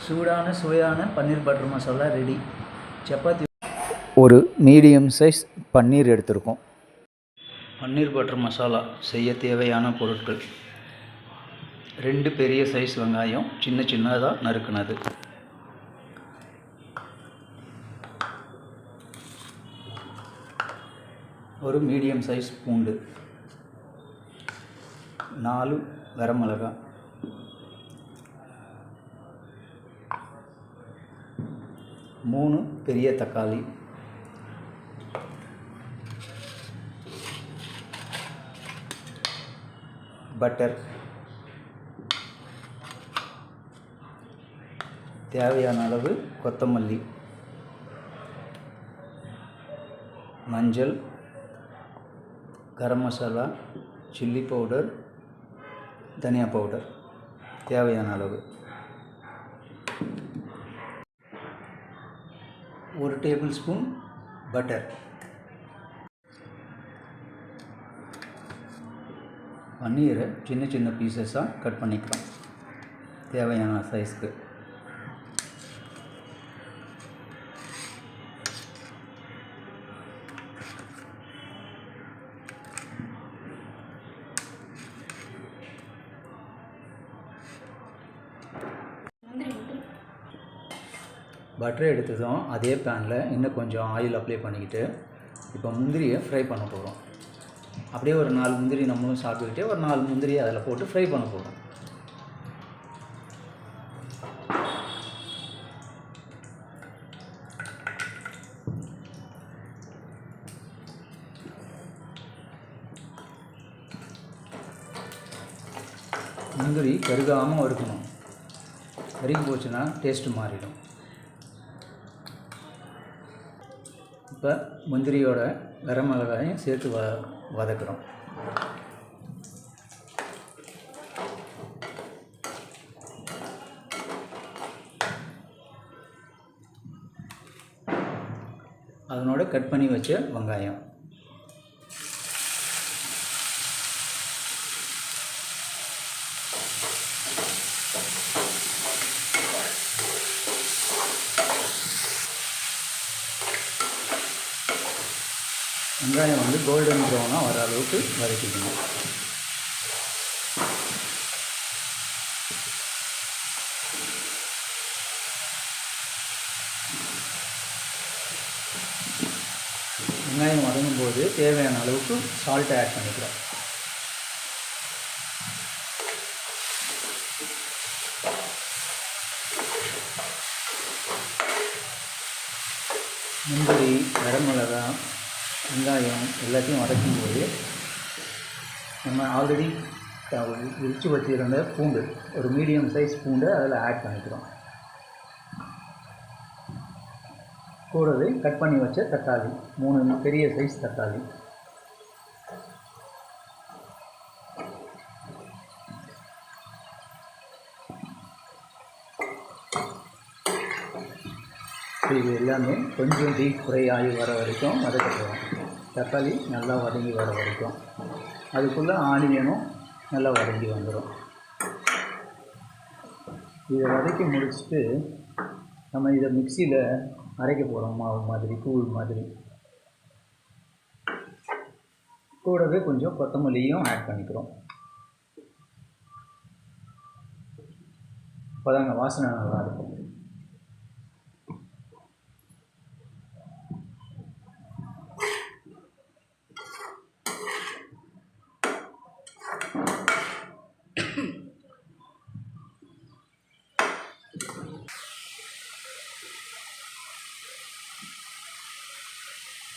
சூடான சுவையான பன்னீர் butter masala ready. Chapati ஒரு மீடியம் சைஸ் பன்னீர் எடுத்திருக்கோம். பன்னீர் பட்டர் மசாலா செய்ய தேவையான பொருட்கள்: 2 பெரிய சைஸ் வெங்காயம் சின்ன சின்னதாக நறுக்குனது, ஒரு மீடியம் சைஸ் பூண்டு, 4 வரமிளகாய், 3 பெரிய தக்காளி, பட்டர், தேவையான அளவு கொத்தமல்லி, மஞ்சள், கரம் மசாலா, சில்லி பவுடர், தனியா பவுடர் தேவையான அளவு, 1 டேபிள் ஸ்பூன் பட்டர். பன்னீரை சின்ன சின்ன பீசஸாக கட் பண்ணிக்கலாம் தேவையான சைஸ்க்கு. பட்டரை எடுத்ததும் அதே பேனில் இன்னும் கொஞ்சம் ஆயில் அப்ளை பண்ணிக்கிட்டு இப்போ முந்திரியை ஃப்ரை பண்ண போகிறோம். அப்படியே ஒரு 4 முந்திரி நம்மளும் சாப்பிட்டுக்கிட்டே ஒரு 4 முந்திரியை அதில் போட்டு ஃப்ரை பண்ண போகிறோம். முந்திரி கருகாமல் வறுக்கணும். கருகி போச்சுன்னா டேஸ்ட்டு மாறிடும். இப்போ முந்திரியோட வரமிளகாயும் சேர்த்து வதக்குறோம். அதனோட கட் பண்ணி வச்ச வெங்காயம், வெங்காயம் வந்து கோல்டன் ப்ரௌனாக வர அளவுக்கு வதக்கிக்கணும். வெங்காயம் வதங்கும் போது தேவையான அளவுக்கு சால்ட்டை ஆட் பண்ணிக்கிறோம். முந்திரி, வரமிளகாய், வெங்காயம் எல்லாத்தையும் வதக்கும் போது நம்ம ஆல்ரெடி உரித்து வச்சுருந்த பூண்டு, ஒரு மீடியம் சைஸ் பூண்டை அதில் ஆட் பண்ணிக்கிறோம். கூடவே கட் பண்ணி வச்ச தக்காளி, 3 பெரிய சைஸ் தக்காளி, இது எல்லாமே கொஞ்சம் டீப் ஃப்ரை ஆகி வர வரைக்கும் வதக்கணும். தக்காளி நல்லா வதங்கி வர வரைக்கும், அதுக்குள்ளே ஆனியனும் நல்லா வதங்கி வந்துடும். இதை வதக்கி முடிச்சுட்டு நம்ம இதை மிக்சியில் அரைக்க போகிறோம். மாவு மாதிரி, தூள் மாதிரி. கூடவே கொஞ்சம் கொத்தமல்லியும் ஆட் பண்ணிக்கிறோம். அப்போதாங்க வாசனை நல்லாயிருக்கும்.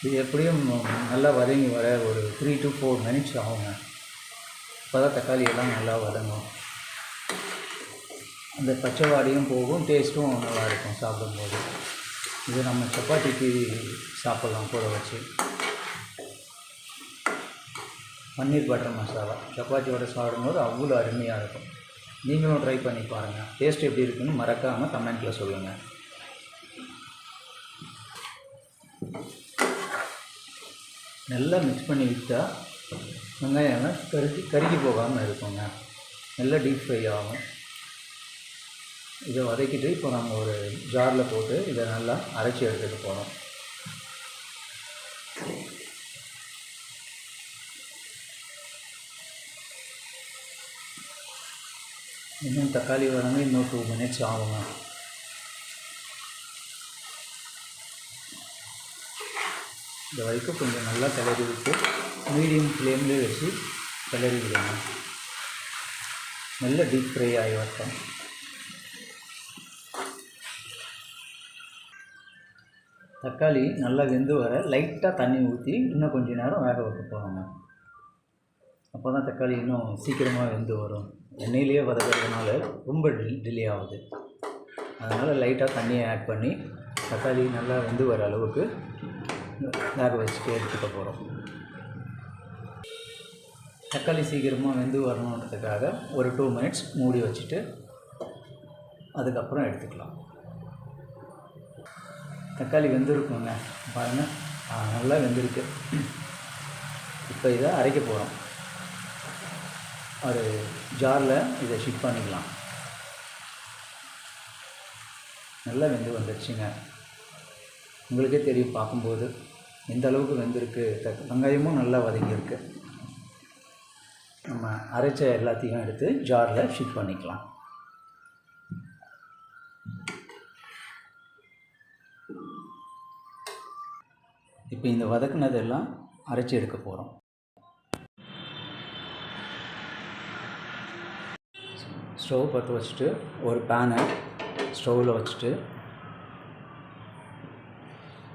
இது எப்படியும் நல்லா வதங்கி வர ஒரு 3 to 4 minutes ஆகுங்க. அப்போ தான் தக்காளி எல்லாம் நல்லா வதங்கும். அந்த பச்சை வாடையும் போகும், டேஸ்ட்டும் நல்லாயிருக்கும் சாப்பிடும்போது. இது நம்ம சப்பாத்திக்கு சாப்பிட்லாம் கூட வச்சு. பன்னீர் பட்டர் மசாலா சப்பாத்தியோடு சாப்பிடும்போது அவ்வளோ அருமையாக இருக்கும். நீங்களும் ட்ரை பண்ணி பாருங்கள். டேஸ்ட் எப்படி இருக்குன்னு மறக்காமல் கமெண்ட்டில் சொல்லுங்கள். நல்லா மிக்ஸ் பண்ணி விட்டால் வெங்காயம் கருகி போகாமல் இருக்குங்க. நல்லா டீப் ஃப்ரை ஆகும். இதை வதக்கிட்டு இப்போ நம்ம ஒரு ஜாரில் போட்டு இதை நல்லா அரைச்சி எடுத்துக்க போகிறோம். இன்னும் தக்காளி வதங்க இன்னும் 2 மினிட்ஸ் ஆகுங்க. இந்த வரைக்கும் கொஞ்சம் நல்லா கிளறி விட்டு மீடியம் ஃப்ளேம்லேயே வச்சு கிளறி விடுங்க. நல்ல டீப் ஃப்ரை ஆகி வரட்டும். தக்காளி நல்லா வெந்து வர லைட்டாக தண்ணி ஊற்றி இன்னும் கொஞ்சம் நேரம் வேக வைக்க போகிறோங்க. அப்போ தான் தக்காளி இன்னும் சீக்கிரமாக வெந்து வரும். எண்ணெயிலேயே வதக்கிறதுனால ரொம்ப டிலே ஆகுது. அதனால் லைட்டாக தண்ணியை ஆட் பண்ணி தக்காளி நல்லா வெந்து வர அளவுக்கு வேக வச்சுட்டு எடுத்துக்க போகிறோம். தக்காளி சீக்கிரமாக வெந்து வரணுன்றதுக்காக ஒரு 2 மினிட்ஸ் மூடி வச்சுட்டு அதுக்கப்புறம் எடுத்துக்கலாம். தக்காளி வெந்திருக்குங்க பாருங்கள், நல்லா வெந்திருக்கு. இப்போ இதை அரைக்க போகிறோம். ஒரு ஜாரில் இதை ஷிஃப்ட் பண்ணிக்கலாம். நல்லா வெந்து வந்துடுச்சுங்க. உங்களுக்கே தெரியும் பார்க்கும்போது எந்த அளவுக்கு வெந்திருக்கு. வெங்காயமும் நல்லா வதங்கியிருக்கு. நம்ம அரைச்ச எல்லாத்தையும் எடுத்து ஜாரில் ஷிஃப்ட் பண்ணிக்கலாம். இப்போ இந்த வதக்குனதெல்லாம் அரைச்சி எடுக்க போகிறோம். ஸ்டவ் பற்ற வச்சுட்டு ஒரு பேனை ஸ்டவ்வில் வச்சுட்டு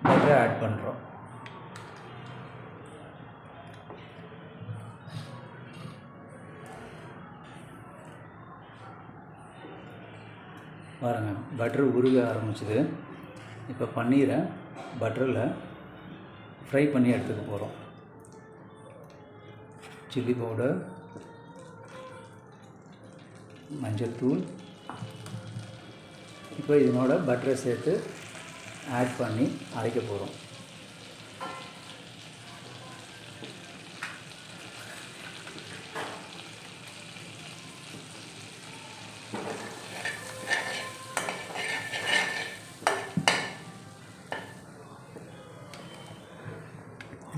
பட்டரை ஆட் பண்ணுறோம். பாருங்கள், பட்டர் உருக ஆரம்பிச்சுது. இப்போ பன்னீரை பட்டரில் ஃப்ரை பண்ணி எடுத்துக்க போகிறோம். சில்லி பவுடர், மஞ்சள் தூள், இப்போ இதனோட பட்டரை சேர்த்து ஆட் பண்ணி அரைக்க போகிறோம்.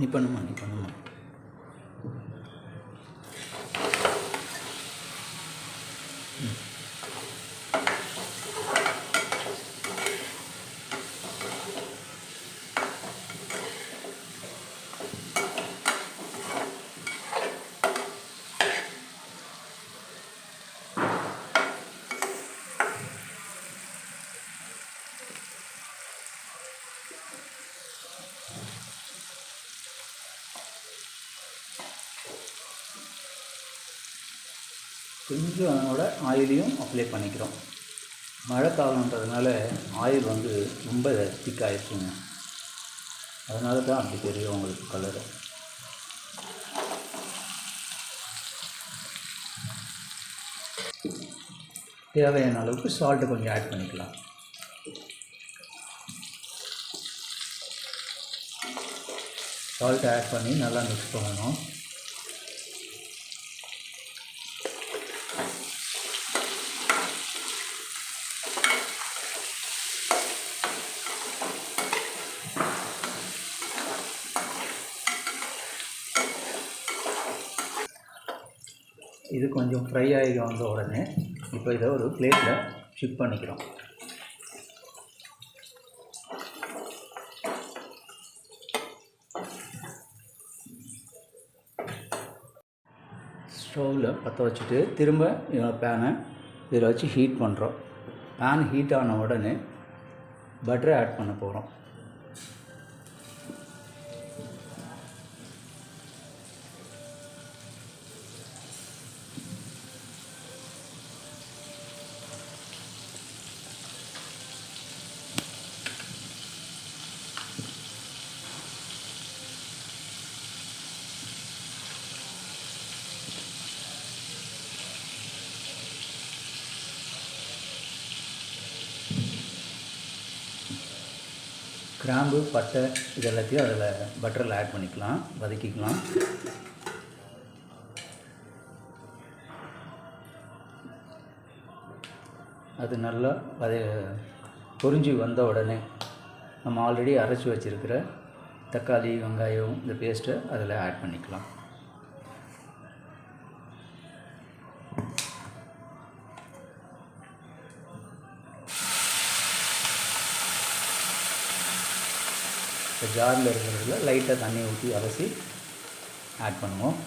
நீ பண்ணுமா. கொஞ்சம் அதனோட ஆயிலையும் அப்ளை பண்ணிக்கிறோம். மழை காலன்றதுனால ஆயில் வந்து ரொம்ப திக் ஆகிடுச்சுங்க. அதனால தான் அப்படி தெரியும் உங்களுக்கு கலரு. தேவையான அளவுக்கு சால்ட்டு கொஞ்சம் ஆட் பண்ணிக்கலாம். சால்ட்டை ஆட் பண்ணி நல்லா மிக்ஸ் பண்ணணும். இது கொஞ்சம் ஃப்ரை ஆகி வந்த உடனே இப்போ இதை ஒரு பிளேட்டில் ஷிஃப்ட் பண்ணிக்கிறோம். ஸ்டவ்வில் பற்ற வச்சுட்டு திரும்ப பேனை இதில் வச்சு ஹீட் பண்ணுறோம். பேன் ஹீட் ஆன உடனே பட்டரை ஆட் பண்ண போகிறோம். கிராம்பு, பட்டை இது எல்லாத்தையும் அதில் பட்டரில் ஆட் பண்ணிக்கலாம், வதக்கிக்கலாம். அது நல்லா பொரிஞ்சு வந்த உடனே நம்ம ஆல்ரெடி அரைச்சி வச்சுருக்கிற தக்காளி வெங்காயம் இந்த பேஸ்ட்டை அதில் ஆட் பண்ணிக்கலாம். இப்போ ஜாரில் இருக்கிறதுல லைட்டாக தண்ணி ஊற்றி அலசி ஆட் பண்ணுவோம்.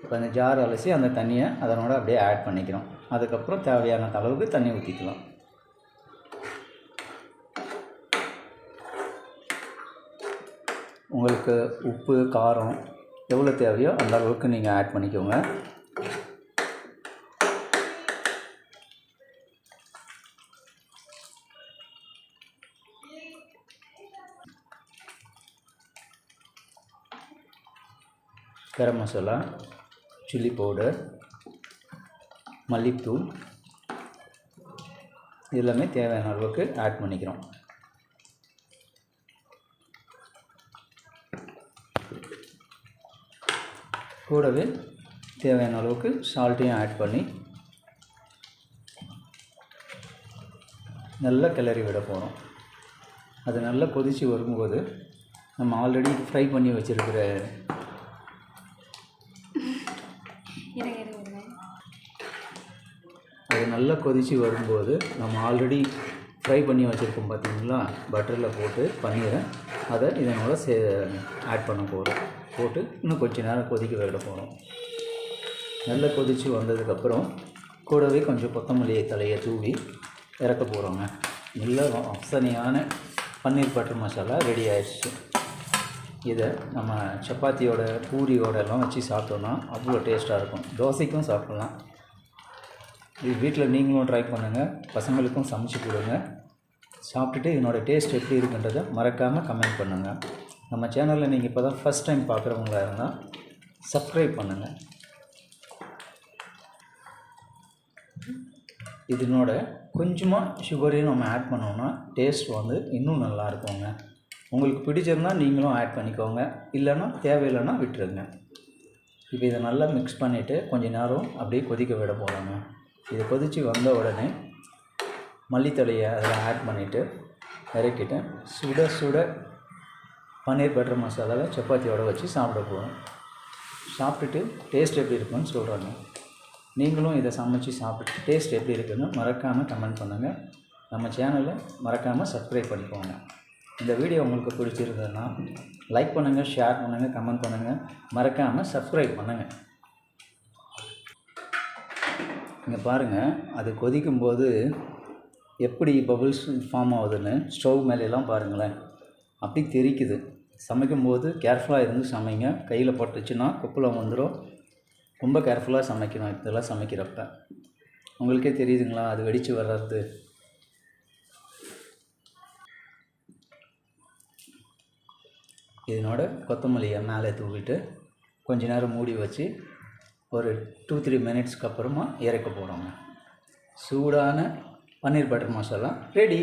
இப்போ அந்த ஜார் அலசி அந்த தண்ணியை அதனோட அப்படியே ஆட் பண்ணிக்கிறோம். அதுக்கப்புறம் தேவையான அளவுக்கு தண்ணி ஊற்றிக்கலாம். உங்களுக்கு உப்பு காரம் எவ்வளோ தேவையோ அந்த அளவுக்கு நீங்கள் ஆட் பண்ணிக்கோங்க. கரம் மசாலா, சில்லி பவுடர், மல்லித்தூள் எல்லாமே தேவையான அளவுக்கு ஆட் பண்ணிக்கிறோம். கூடவே தேவையான அளவுக்கு சால்ட்டையும் ஆட் பண்ணி நல்லா கிளறி விட போகிறோம். அது நல்லா கொதித்து வரும்போது நம்ம ஆல்ரெடி ஃப்ரை பண்ணி வச்சுருக்கிற அது நல்லா கொதித்து வரும்போது நம்ம ஆல்ரெடி ஃப்ரை பண்ணி வச்சுருக்கோம் பார்த்தீங்களா, பட்டரில் போட்டு பன்னீரை அதை இதனோட ஆட் பண்ண போகிறோம். போட்டு இன்னும் கொஞ்சம் நேரம் கொதிக்க விட போகிறோம். நல்லா கொதித்து வந்ததுக்கப்புறம் கூடவே கொஞ்சம் கொத்தமல்லி தலையை தூவி இறக்க போகிறோங்க. நல்ல வாசனையான பன்னீர் பட்டர் மசாலா ரெடி ஆயிடுச்சு. இதை நம்ம சப்பாத்தியோட பூரியோட எல்லாம் வச்சு சாப்பிட்டோன்னா அவ்வளோ டேஸ்ட்டாக இருக்கும். தோசைக்கும் சாப்பிட்லாம். இது வீட்டில் நீங்களும் ட்ரை பண்ணுங்கள், பசங்களுக்கும் சமைச்சு கொடுங்க. சாப்பிட்டுட்டு இதனோட டேஸ்ட் எப்படி இருக்குன்றதை மறக்காமல் கமெண்ட் பண்ணுங்கள். நம்ம சேனலில் நீங்கள் இப்போ தான் ஃபஸ்ட் டைம் பார்க்குறவங்களா இருந்தால் சப்ஸ்கிரைப் பண்ணுங்கள். இதனோட கொஞ்சமாக சுகரையும் நம்ம ஆட் பண்ணோன்னா டேஸ்ட் வந்து இன்னும் நல்லா இருக்குங்க. உங்களுக்கு பிடிச்சிருந்தால் நீங்களும் ஆட் பண்ணிக்கோங்க, இல்லைன்னா தேவையில்லைன்னா விட்டுருங்க. இப்போ இதை நல்லா மிக்ஸ் பண்ணிவிட்டு கொஞ்சம் நேரம் அப்படியே கொதிக்க விட போகிறாங்க. இது கொதித்து வந்த உடனே மல்லித்தழையை அதில் ஆட் பண்ணிவிட்டு இறக்கிட்டு சுட சுட பன்னீர் பட்டர் மசாலாவை சப்பாத்தியோடு வச்சு சாப்பிட போகிறோம். சாப்பிட்டுட்டு டேஸ்ட் எப்படி இருக்குன்னு சொல்கிறாங்க. நீங்களும் இதை சமைச்சு சாப்பிட்டு டேஸ்ட் எப்படி இருக்குன்னு மறக்காமல் கமெண்ட் பண்ணுங்கள். நம்ம சேனலை மறக்காமல் சப்ஸ்கிரைப் பண்ணிக்கோங்க. இந்த வீடியோ உங்களுக்கு பிடிச்சிருந்ததுன்னா லைக் பண்ணுங்கள், ஷேர் பண்ணுங்கள், கமெண்ட் பண்ணுங்கள், மறக்காமல் சப்ஸ்கிரைப் பண்ணுங்கள். இங்கே பாருங்கள், அது கொதிக்கும்போது எப்படி பபுள்ஸ் ஃபார்ம் ஆகுதுன்னு ஸ்டவ் மேலெல்லாம் பாருங்களேன், அப்படி தெரிக்குது. சமைக்கும்போது கேர்ஃபுல்லாக இருந்து சமைங்க. கையில் பட்டுச்சுன்னா கொப்பளம் வந்துடும். ரொம்ப கேர்ஃபுல்லாக சமைக்கணும். இதெல்லாம் சமைக்கிறப்ப உங்களுக்கே தெரியுதுங்களா அது வெடித்து வர்றது. இதனோட கொத்தமல்லியை மேலே தூவிட்டு கொஞ்ச நேரம் மூடி வச்சு ஒரு 2-3 மினிட்ஸ்க்கு அப்புறமா இறக்க போகிறோங்க. சூடான பன்னீர் பட்டர் மசாலா ரெடி.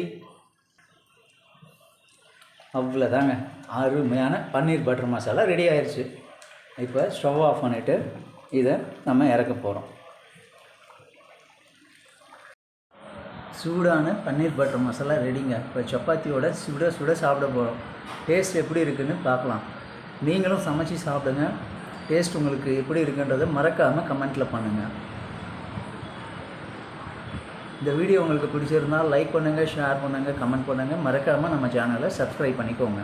அவ்வளோதாங்க, அருமையான பன்னீர் பட்டர் மசாலா ரெடி ஆயிடுச்சு. இப்போ ஸ்டவ் ஆஃப் பண்ணிவிட்டு இதை நம்ம இறக்க போகிறோம். சூடான பன்னீர் பட்டர் மசாலா ரெடிங்க. இப்போ சப்பாத்தியோட சுட சுட சாப்பிட போகிறோம். டேஸ்ட் எப்படி இருக்குதுன்னு பார்க்கலாம். நீங்களும் சமைச்சு சாப்பிடுங்க. டேஸ்ட் உங்களுக்கு எப்படி இருக்குன்றதை மறக்காமல் கமெண்ட்டில் பண்ணுங்கள். இந்த வீடியோ உங்களுக்கு பிடிச்சிருந்தால் லைக் பண்ணுங்கள், ஷேர் பண்ணுங்கள், கமெண்ட் பண்ணுங்கள். மறக்காமல் நம்ம சேனலை சப்ஸ்கிரைப் பண்ணிக்கோங்க.